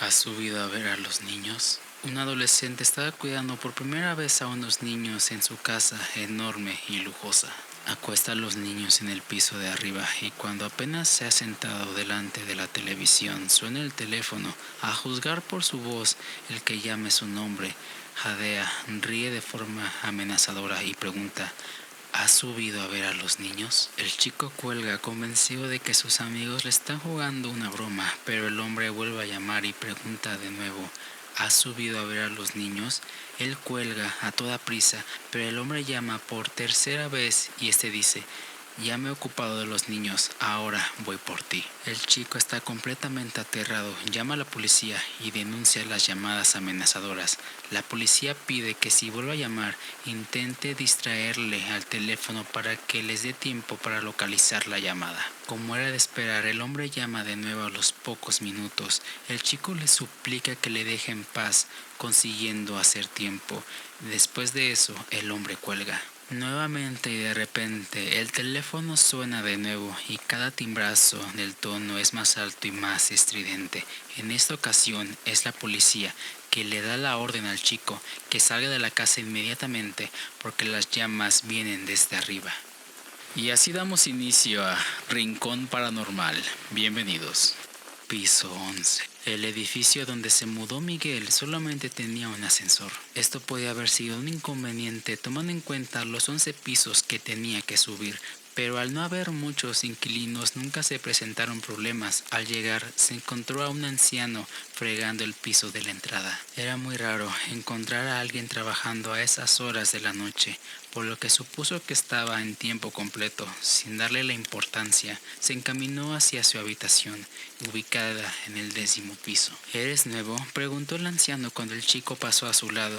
¿Has subido a ver a los niños? Un adolescente estaba cuidando por primera vez a unos niños en su casa enorme y lujosa. Acuesta a los niños en el piso de arriba y cuando apenas se ha sentado delante de la televisión suena el teléfono. A juzgar por su voz, el que llame su nombre jadea, ríe de forma amenazadora y pregunta: ¿has subido a ver a los niños? El chico cuelga convencido de que sus amigos le están jugando una broma, pero el hombre vuelve a llamar y pregunta de nuevo: ¿has subido a ver a los niños? Él cuelga a toda prisa, pero el hombre llama por tercera vez y este dice: ya me he ocupado de los niños, ahora voy por ti. El chico está completamente aterrado, llama a la policía y denuncia las llamadas amenazadoras. La policía pide que si vuelve a llamar, intente distraerle al teléfono para que les dé tiempo para localizar la llamada. Como era de esperar, el hombre llama de nuevo a los pocos minutos. El chico le suplica que le deje en paz, consiguiendo hacer tiempo. Después de eso, el hombre cuelga. Nuevamente y de repente el teléfono suena de nuevo y cada timbrazo del tono es más alto y más estridente. En esta ocasión es la policía que le da la orden al chico que salga de la casa inmediatamente porque las llamas vienen desde arriba. Y así damos inicio a Rincón Paranormal. Bienvenidos. Piso 11. El edificio donde se mudó Miguel solamente tenía un ascensor. Esto podía haber sido un inconveniente tomando en cuenta los 11 pisos que tenía que subir, pero al no haber muchos inquilinos nunca se presentaron problemas. Al llegar se encontró a un anciano fregando el piso de la entrada. Era muy raro encontrar a alguien trabajando a esas horas de la noche, por lo que supuso que estaba en tiempo completo. Sin darle la importancia, se encaminó hacia su habitación, ubicada en el 10º piso. ¿Eres nuevo?, preguntó el anciano cuando el chico pasó a su lado.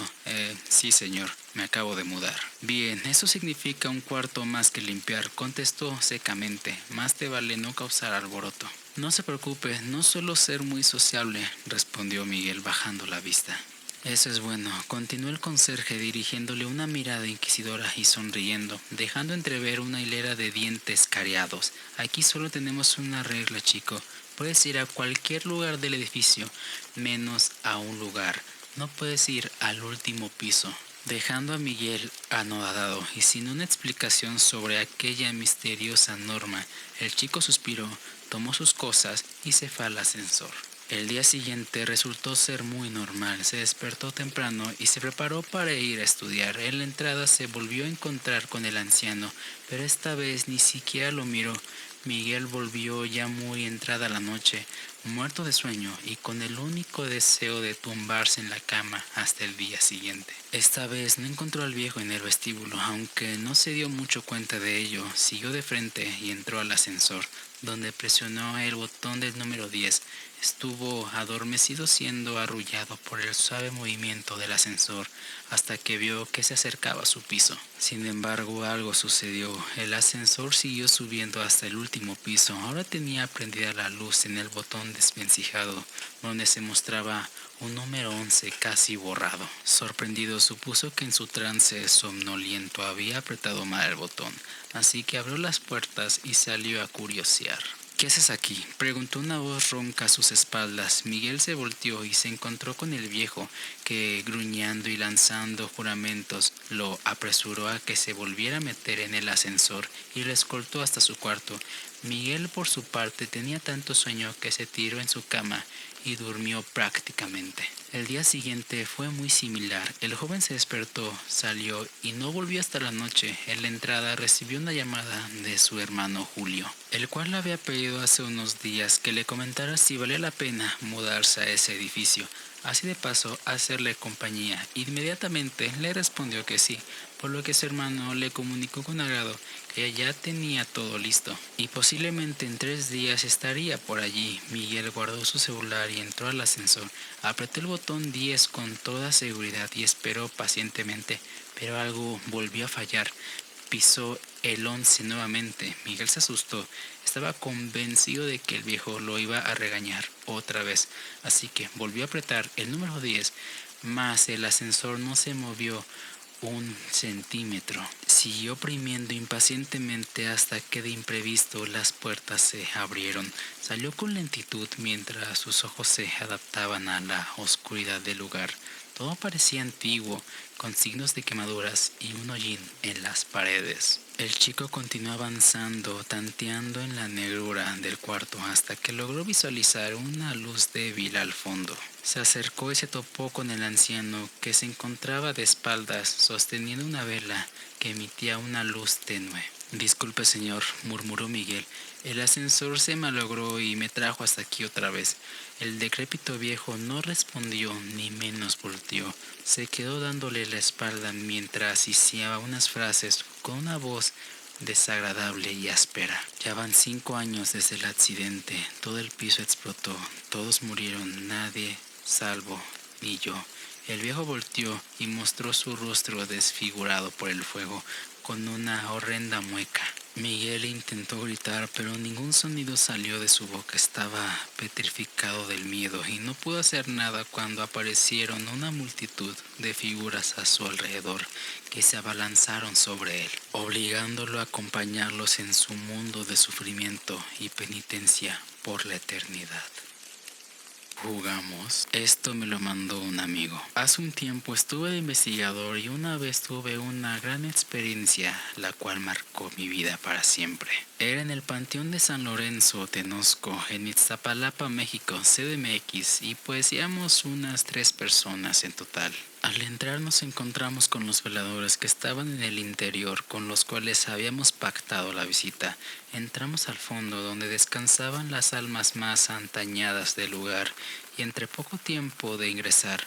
Sí, señor, me acabo de mudar. Bien, eso significa un cuarto más que limpiar, contestó secamente. Más te vale no causar alboroto. No se preocupe, no suelo ser muy sociable, respondió Miguel bajando la vista. Eso es bueno, continuó el conserje dirigiéndole una mirada inquisidora y sonriendo, dejando entrever una hilera de dientes cariados. Aquí solo tenemos una regla, chico. Puedes ir a cualquier lugar del edificio, menos a un lugar. No puedes ir al último piso. Dejando a Miguel anodado y sin una explicación sobre aquella misteriosa norma, el chico suspiró, tomó sus cosas y se fue al ascensor. El día siguiente resultó ser muy normal. Se despertó temprano y se preparó para ir a estudiar. En la entrada se volvió a encontrar con el anciano, pero esta vez ni siquiera lo miró. Miguel volvió ya muy entrada la noche, muerto de sueño y con el único deseo de tumbarse en la cama hasta el día siguiente. Esta vez no encontró al viejo en el vestíbulo, aunque no se dio mucho cuenta de ello. Siguió de frente y entró al ascensor, donde presionó el botón del número 10. Estuvo adormecido siendo arrullado por el suave movimiento del ascensor hasta que vio que se acercaba a su piso. Sin embargo, algo sucedió. El ascensor siguió subiendo hasta el último piso. Ahora tenía prendida la luz en el botón desvencijado, donde se mostraba un número 11 casi borrado. Sorprendido, supuso que en su trance somnoliento había apretado mal el botón, así que abrió las puertas y salió a curiosear. ¿Qué haces aquí?, preguntó una voz ronca a sus espaldas. Miguel se volteó y se encontró con el viejo, que, gruñendo y lanzando juramentos, lo apresuró a que se volviera a meter en el ascensor y lo escoltó hasta su cuarto. Miguel, por su parte, tenía tanto sueño que se tiró en su cama y durmió prácticamente. El día siguiente fue muy similar. El joven se despertó, salió y no volvió hasta la noche. En la entrada recibió una llamada de su hermano Julio, el cual le había pedido hace unos días que le comentara si valía la pena mudarse a ese edificio, así de paso hacerle compañía. Inmediatamente le respondió que sí, por lo que su hermano le comunicó con agrado que ya tenía todo listo y posiblemente en 3 días estaría por allí. Miguel guardó su celular y entró al ascensor. Apretó el botón 10 con toda seguridad y esperó pacientemente, pero algo volvió a fallar. Pisó el 11 nuevamente. Miguel se asustó. Estaba convencido de que el viejo lo iba a regañar otra vez, así que volvió a apretar el número 10, mas el ascensor no se movió. 1 centímetro. Siguió oprimiendo impacientemente hasta que de imprevisto las puertas se abrieron. Salió con lentitud mientras sus ojos se adaptaban a la oscuridad del lugar. Todo parecía antiguo, con signos de quemaduras y un hollín en las paredes. El chico continuó avanzando, tanteando en la negrura del cuarto hasta que logró visualizar una luz débil al fondo. Se acercó y se topó con el anciano, que se encontraba de espaldas sosteniendo una vela que emitía una luz tenue. «Disculpe, señor», murmuró Miguel. «El ascensor se malogró y me trajo hasta aquí otra vez». El decrépito viejo no respondió ni menos volteó. Se quedó dándole la espalda mientras hiciaba unas frases con una voz desagradable y áspera. «Ya van 5 años desde el accidente. Todo el piso explotó. Todos murieron, nadie salvo ni yo». El viejo volteó y mostró su rostro desfigurado por el fuego, con una horrenda mueca. Miguel intentó gritar, pero ningún sonido salió de su boca. Estaba petrificado del miedo y no pudo hacer nada cuando aparecieron una multitud de figuras a su alrededor que se abalanzaron sobre él, obligándolo a acompañarlos en su mundo de sufrimiento y penitencia por la eternidad. ¿Jugamos? Esto me lo mandó un amigo. Hace un tiempo estuve de investigador y una vez tuve una gran experiencia, la cual marcó mi vida para siempre. Era en el Panteón de San Lorenzo, Tenosco, en Iztapalapa, México, CDMX, y pues íbamos unas 3 personas en total. Al entrar nos encontramos con los veladores que estaban en el interior, con los cuales habíamos pactado la visita. Entramos al fondo, donde descansaban las almas más antañadas del lugar, y entre poco tiempo de ingresar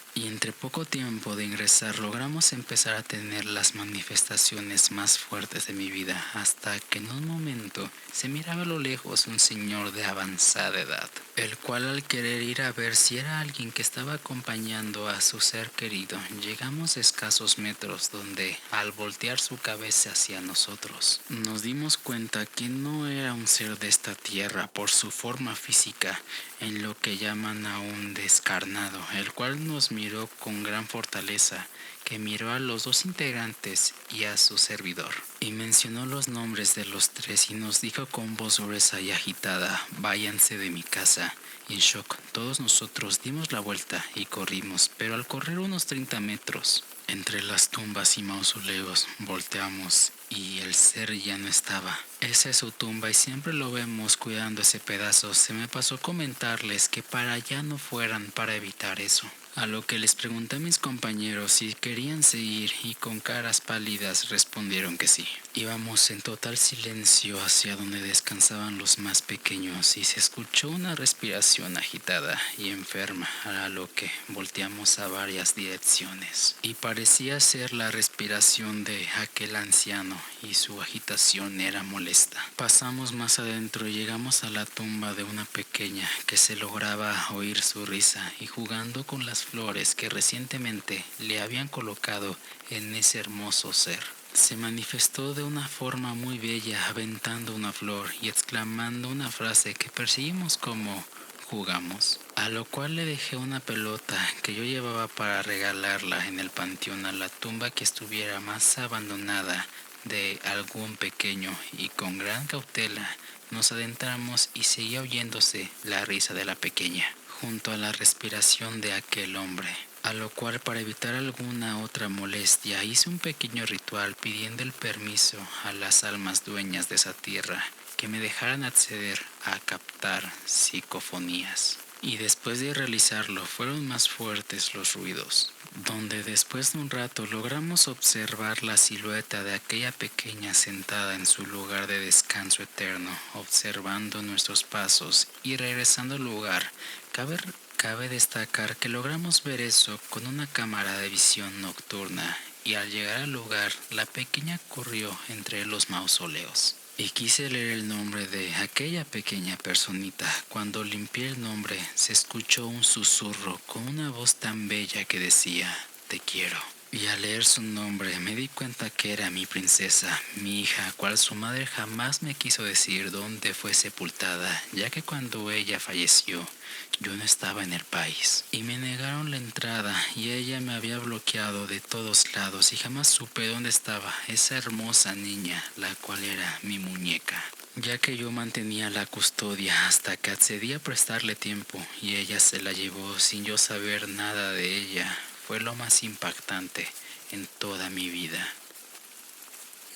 logramos empezar a tener las manifestaciones más fuertes de mi vida, hasta que en un momento se miraba a lo lejos un señor de avanzada edad, el cual, al querer ir a ver si era alguien que estaba acompañando a su ser querido, llegamos a escasos metros, donde al voltear su cabeza hacia nosotros nos dimos cuenta que no era un ser de esta tierra por su forma física, en lo que llaman a un descarnado, el cual nos miró con gran fortaleza, que miró a los 2 integrantes y a su servidor, y mencionó los nombres de los 3 y nos dijo con voz gruesa y agitada: «Váyanse de mi casa». Y en shock, todos nosotros dimos la vuelta y corrimos, pero al correr unos 30 metros, entre las tumbas y mausoleos, volteamos y el ser ya no estaba. Esa es su tumba y siempre lo vemos cuidando ese pedazo. Se me pasó comentarles que para allá no fueran para evitar eso. A lo que les pregunté a mis compañeros si querían seguir y con caras pálidas respondieron que sí. Íbamos en total silencio hacia donde descansaban los más pequeños y se escuchó una respiración agitada y enferma, a lo que volteamos a varias direcciones. Y parecía ser la respiración de aquel anciano y su agitación era molesta. Pasamos más adentro y llegamos a la tumba de una pequeña que se lograba oír su risa y jugando con las flores que recientemente le habían colocado en ese hermoso ser. Se manifestó de una forma muy bella, aventando una flor y exclamando una frase que percibimos como «jugamos», a lo cual le dejé una pelota que yo llevaba para regalarla en el panteón a la tumba que estuviera más abandonada de algún pequeño, y con gran cautela nos adentramos y seguía oyéndose la risa de la pequeña junto a la respiración de aquel hombre, a lo cual, para evitar alguna otra molestia, hice un pequeño ritual pidiendo el permiso a las almas dueñas de esa tierra que me dejaran acceder a captar psicofonías. Y después de realizarlo fueron más fuertes los ruidos, donde después de un rato logramos observar la silueta de aquella pequeña sentada en su lugar de descanso eterno, observando nuestros pasos y regresando al lugar. Cabe destacar que logramos ver eso con una cámara de visión nocturna, y al llegar al lugar la pequeña corrió entre los mausoleos. Y quise leer el nombre de aquella pequeña personita. Cuando limpié el nombre, se escuchó un susurro con una voz tan bella que decía: «Te quiero». y al leer su nombre me di cuenta que era mi princesa, mi hija, cual su madre jamás me quiso decir dónde fue sepultada, ya que cuando ella falleció yo no estaba en el país y me negaron la entrada y ella me había bloqueado de todos lados y jamás supe dónde estaba esa hermosa niña, la cual era mi muñeca, ya que yo mantenía la custodia hasta que accedí a prestarle tiempo y ella se la llevó sin yo saber nada de ella. Fue lo más impactante en toda mi vida.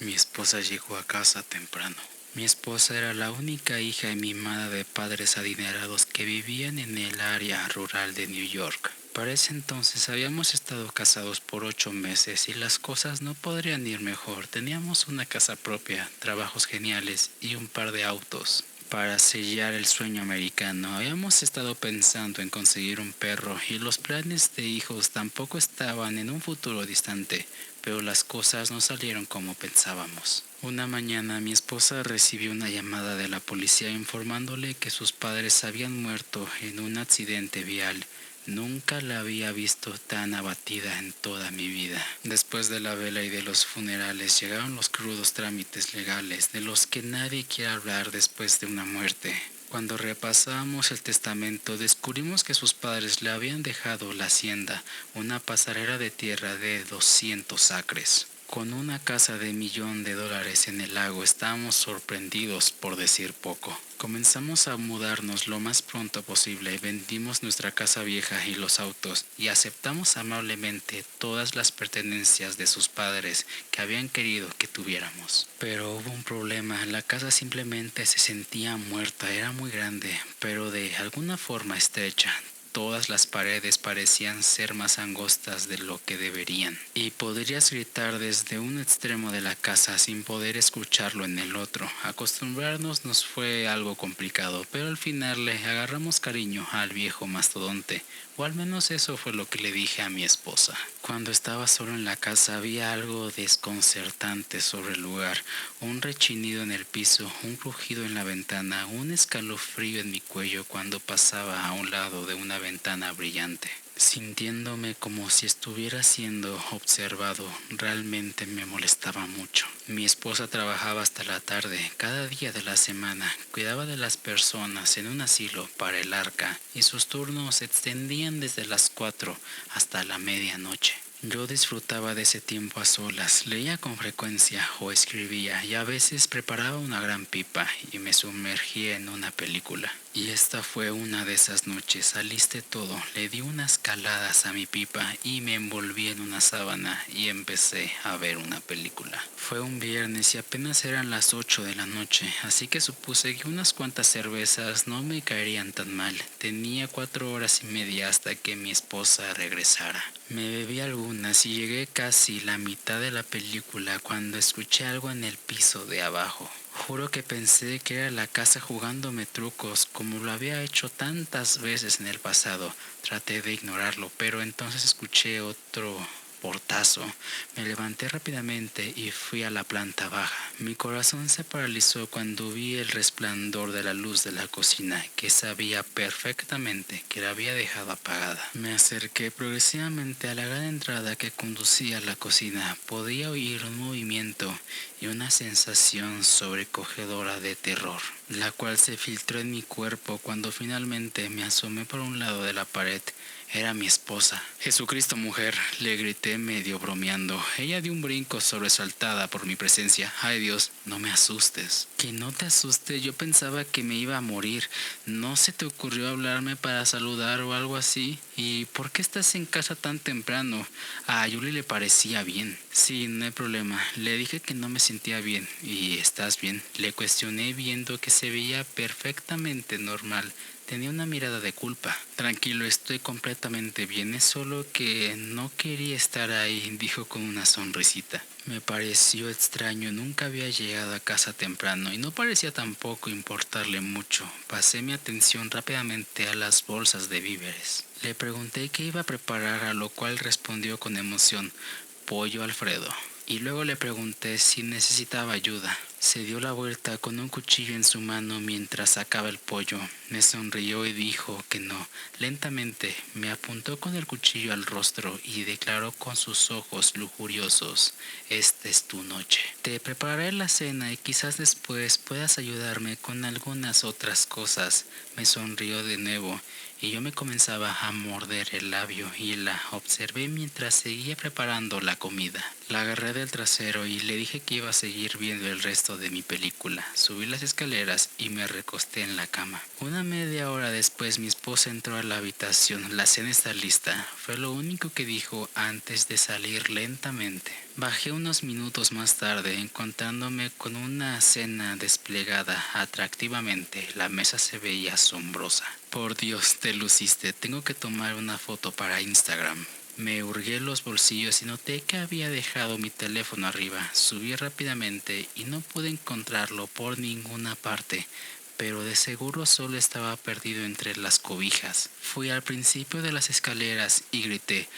Mi esposa llegó a casa temprano. Mi esposa era la única hija mimada de padres adinerados que vivían en el área rural de New York. Para ese entonces habíamos estado casados por 8 meses y las cosas no podrían ir mejor. Teníamos una casa propia, trabajos geniales y un par de autos. Para sellar el sueño americano, habíamos estado pensando en conseguir un perro y los planes de hijos tampoco estaban en un futuro distante, pero las cosas no salieron como pensábamos. Una mañana mi esposa recibió una llamada de la policía informándole que sus padres habían muerto en un accidente vial. Nunca la había visto tan abatida en toda mi vida. Después de la vela y de los funerales llegaron los crudos trámites legales de los que nadie quiere hablar después de una muerte. Cuando repasamos el testamento descubrimos que sus padres le habían dejado la hacienda, una pasarela de tierra de 200 acres. Con una casa de $1.000.000 en el lago estábamos sorprendidos, por decir poco. Comenzamos a mudarnos lo más pronto posible y vendimos nuestra casa vieja y los autos y aceptamos amablemente todas las pertenencias de sus padres que habían querido que tuviéramos. Pero hubo un problema, la casa simplemente se sentía muerta, era muy grande, pero de alguna forma estrecha. Todas las paredes parecían ser más angostas de lo que deberían, y podrías gritar desde un extremo de la casa sin poder escucharlo en el otro. Acostumbrarnos nos fue algo complicado, pero al final le agarramos cariño al viejo mastodonte, o al menos eso fue lo que le dije a mi esposa. Cuando estaba solo en la casa había algo desconcertante sobre el lugar, un rechinido en el piso, un crujido en la ventana, un escalofrío en mi cuello cuando pasaba a un lado de una ventana brillante. Sintiéndome como si estuviera siendo observado, realmente me molestaba mucho. Mi esposa trabajaba hasta la tarde, cada día de la semana, cuidaba de las personas en un asilo para el Arca, y sus turnos se extendían desde las 4 hasta la medianoche. Yo disfrutaba de ese tiempo a solas, leía con frecuencia o escribía y a veces preparaba una gran pipa y me sumergía en una película. Y esta fue una de esas noches, aliste todo, le di unas caladas a mi pipa y me envolví en una sábana y empecé a ver una película. Fue un viernes y apenas eran las 8 de la noche, así que supuse que unas cuantas cervezas no me caerían tan mal. Tenía 4 horas y media hasta que mi esposa regresara. Me bebí algunas y llegué casi la mitad de la película cuando escuché algo en el piso de abajo. Juro que pensé que era la casa jugándome trucos como lo había hecho tantas veces en el pasado. Traté de ignorarlo, pero entonces escuché otro portazo. Me levanté rápidamente y fui a la planta baja. Mi corazón se paralizó cuando vi el resplandor de la luz de la cocina, que sabía perfectamente que la había dejado apagada. Me acerqué progresivamente a la gran entrada que conducía a la cocina. Podía oír un movimiento y una sensación sobrecogedora de terror, la cual se filtró en mi cuerpo cuando finalmente me asomé por un lado de la pared. Era mi esposa. «Jesucristo, mujer», le grité medio bromeando. Ella dio un brinco sobresaltada por mi presencia. «Ay, Dios, no me asustes». «Que no te asuste, yo pensaba que me iba a morir. ¿No se te ocurrió hablarme para saludar o algo así? ¿Y por qué estás en casa tan temprano?» A Yuli le parecía bien. «Sí, no hay problema». Le dije que no me sentía bien. «¿Y estás bien?», le cuestioné viendo que se veía perfectamente normal. Tenía una mirada de culpa. «Tranquilo, estoy completamente bien, es solo que no quería estar ahí», dijo con una sonrisita. Me pareció extraño, nunca había llegado a casa temprano y no parecía tampoco importarle mucho. Pasé mi atención rápidamente a las bolsas de víveres. Le pregunté qué iba a preparar, a lo cual respondió con emoción: «Pollo Alfredo». Y luego le pregunté si necesitaba ayuda. Se dio la vuelta con un cuchillo en su mano mientras sacaba el pollo. Me sonrió y dijo que no. Lentamente me apuntó con el cuchillo al rostro y declaró con sus ojos lujuriosos: esta es tu noche. Te prepararé la cena y quizás después puedas ayudarme con algunas otras cosas. Me sonrió de nuevo y yo me comenzaba a morder el labio y la observé mientras seguía preparando la comida. La agarré del trasero y le dije que iba a seguir viendo el resto de mi película. Subí las escaleras y me recosté en la cama. Una media hora después mi esposa entró a la habitación. La cena está lista. Fue lo único que dijo antes de salir lentamente. Bajé unos minutos más tarde, encontrándome con una cena desplegada atractivamente. La mesa se veía asombrosa. Por Dios, te luciste. Tengo que tomar una foto para Instagram. Me hurgué los bolsillos y noté que había dejado mi teléfono arriba. Subí rápidamente y no pude encontrarlo por ninguna parte, pero de seguro solo estaba perdido entre las cobijas. Fui al principio de las escaleras y grité: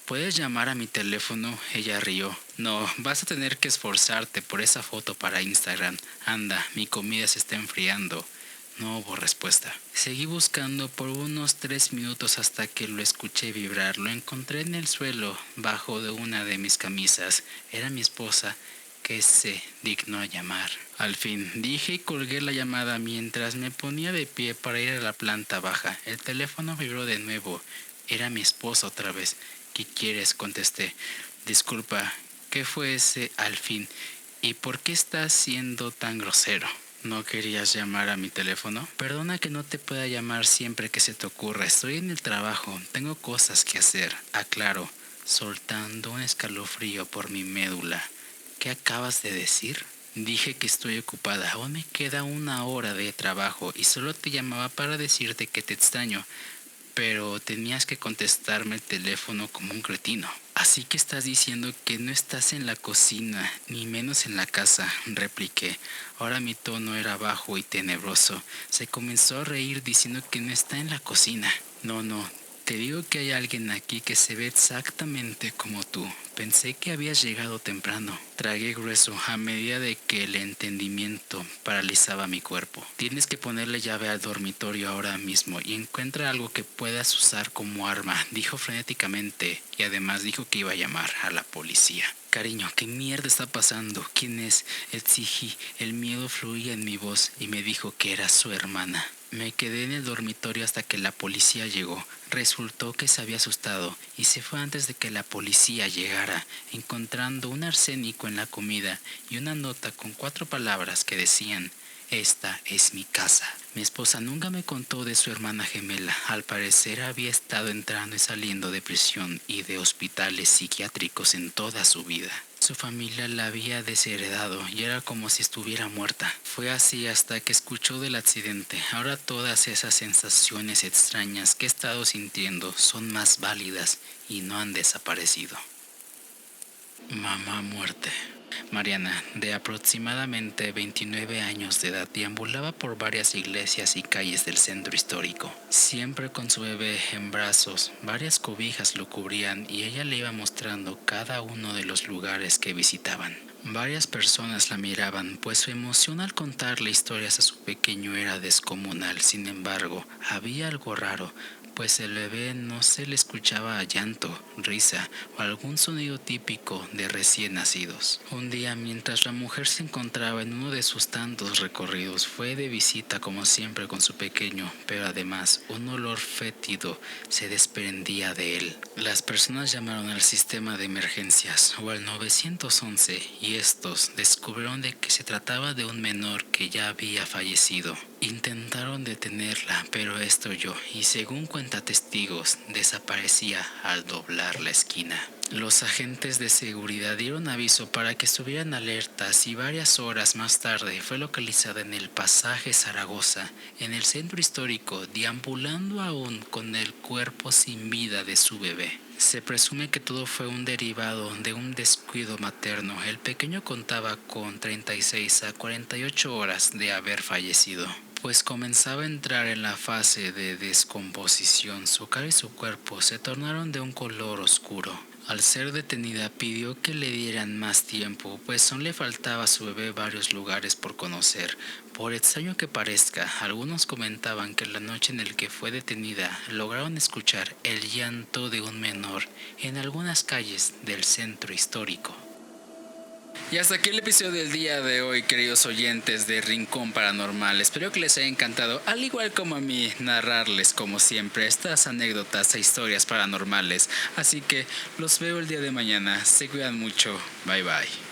¿puedes llamar a mi teléfono? Ella rió. No, vas a tener que esforzarte por esa foto para Instagram. Anda, mi comida se está enfriando. No hubo respuesta. Seguí buscando por unos 3 minutos hasta que lo escuché vibrar. Lo encontré en el suelo, bajo de una de mis camisas. Era mi esposa, que se dignó a llamar. Al fin, dije y colgué la llamada mientras me ponía de pie para ir a la planta baja. El teléfono vibró de nuevo. Era mi esposa otra vez. ¿Qué quieres?, contesté. Disculpa, ¿qué fue ese al fin? ¿Y por qué estás siendo tan grosero? ¿No querías llamar a mi teléfono? Perdona que no te pueda llamar siempre que se te ocurra. Estoy en el trabajo. Tengo cosas que hacer. Aclaro, soltando un escalofrío por mi médula. ¿Qué acabas de decir? Dije que estoy ocupada. Aún me queda 1 hora de trabajo y solo te llamaba para decirte que te extraño. Pero tenías que contestarme el teléfono como un cretino. Así que estás diciendo que no estás en la cocina, ni menos en la casa, repliqué. Ahora mi tono era bajo y tenebroso. Se comenzó a reír diciendo que no está en la cocina. No, te digo que hay alguien aquí que se ve exactamente como tú. Pensé que habías llegado temprano. Tragué grueso a medida de que el entendimiento paralizaba mi cuerpo. Tienes que ponerle llave al dormitorio ahora mismo y encuentra algo que puedas usar como arma, dijo frenéticamente, y además dijo que iba a llamar a la policía. Cariño, ¿qué mierda está pasando? ¿Quién es? Exigí. El miedo fluía en mi voz y me dijo que era su hermana. Me quedé en el dormitorio hasta que la policía llegó. Resultó que se había asustado y se fue antes de que la policía llegara, encontrando un arsénico en la comida y una nota con 4 palabras que decían: esta es mi casa. Mi esposa nunca me contó de su hermana gemela. Al parecer había estado entrando y saliendo de prisión y de hospitales psiquiátricos en toda su vida. Su familia la había desheredado y era como si estuviera muerta. Fue así hasta que escuchó del accidente. Ahora todas esas sensaciones extrañas que he estado sintiendo son más válidas y no han desaparecido. Mamá muerte. Mariana, de aproximadamente 29 años de edad, deambulaba por varias iglesias y calles del centro histórico, siempre con su bebé en brazos. Varias cobijas lo cubrían y ella le iba mostrando cada uno de los lugares que visitaban. Varias personas la miraban, pues su emoción al contarle historias a su pequeño era descomunal. Sin embargo, había algo raro, pues el bebé no se le escuchaba llanto, risa o algún sonido típico de recién nacidos. Un día, mientras la mujer se encontraba en uno de sus tantos recorridos, fue de visita como siempre con su pequeño, pero además un olor fétido se desprendía de él. Las personas llamaron al sistema de emergencias o al 911 y estos descubrieron de que se trataba de un menor que ya había fallecido. Intentaron detenerla, pero estalló y, según cuenta testigos, desaparecía al doblar la esquina. Los agentes de seguridad dieron aviso para que estuvieran alertas y varias horas más tarde fue localizada en el pasaje Zaragoza, en el centro histórico, deambulando aún con el cuerpo sin vida de su bebé. Se presume que todo fue un derivado de un descuido materno. El pequeño contaba con 36 a 48 horas de haber fallecido, pues comenzaba a entrar en la fase de descomposición. Su cara y su cuerpo se tornaron de un color oscuro. Al ser detenida pidió que le dieran más tiempo, pues aún le faltaba a su bebé varios lugares por conocer. Por extraño que parezca, algunos comentaban que la noche en la que fue detenida lograron escuchar el llanto de un menor en algunas calles del centro histórico. Y hasta aquí el episodio del día de hoy, queridos oyentes de Rincón Paranormal. Espero que les haya encantado, al igual como a mí, narrarles como siempre estas anécdotas e historias paranormales. Así que los veo el día de mañana. Se cuidan mucho. Bye bye.